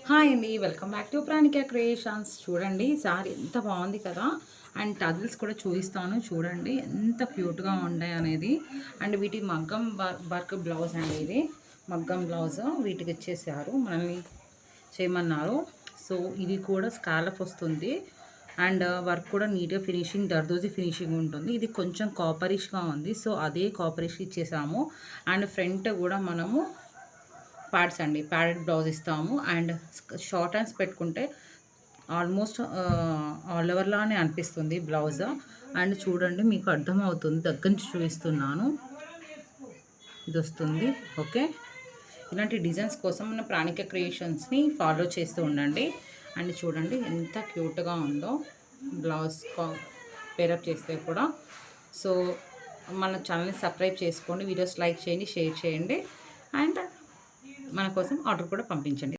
Hi అండి, welcome back to ప్రాణిక creations. చూడండి sorry ఎంత బాగుంది కదా. అండ్ టజిల్స్ కూడా చూపిస్తాను చూడండి ఎంత క్యూట్గా ఉన్నాయి అనేది. అండ్ వీటి మగ్గం వర్క్ బ్లౌజ్ అండి, ఇది మగ్గం బ్లౌజ్ వీటికి ఇచ్చేసారు, మనల్ని చేయమన్నారు. సో ఇది కూడా స్కాలప్ వస్తుంది అండ్ వర్క్ కూడా నీట్గా ఫినిషింగ్ దర్దోజీ ఫినిషింగ్ ఉంటుంది. ఇది కొంచెం కాపరిష్గా ఉంది, సో అదే కాపరిష్ ఇచ్చేసాము. అండ్ ఫ్రంట్ కూడా మనము ప్యాడ్స్ అండి, ప్యాడెడ్ బ్లౌజ్ ఇస్తాము. అండ్ షార్ట్ హ్యాండ్స్ పెట్టుకుంటే ఆల్మోస్ట్ ఆల్ ఓవర్ లానే అనిపిస్తుంది బ్లౌజ్. అండ్ చూడండి మీకు అర్థమవుతుంది, దగ్గర నుంచి చూపిస్తున్నాను, ఇది వస్తుంది. ఓకే, ఇలాంటి డిజైన్స్ కోసం మన ప్రాణిక క్రియేషన్స్ని ఫాలో చేస్తూ ఉండండి. అండ్ చూడండి ఎంత క్యూట్గా ఉందో బ్లౌజ్ పేరప్ చేస్తే కూడా. సో మన ఛానల్ని సబ్స్క్రైబ్ చేసుకోండి, వీడియోస్ లైక్ చేయండి, షేర్ చేయండి. అండ్ మన కోసం ఆర్డర్ కూడా పంపించండి.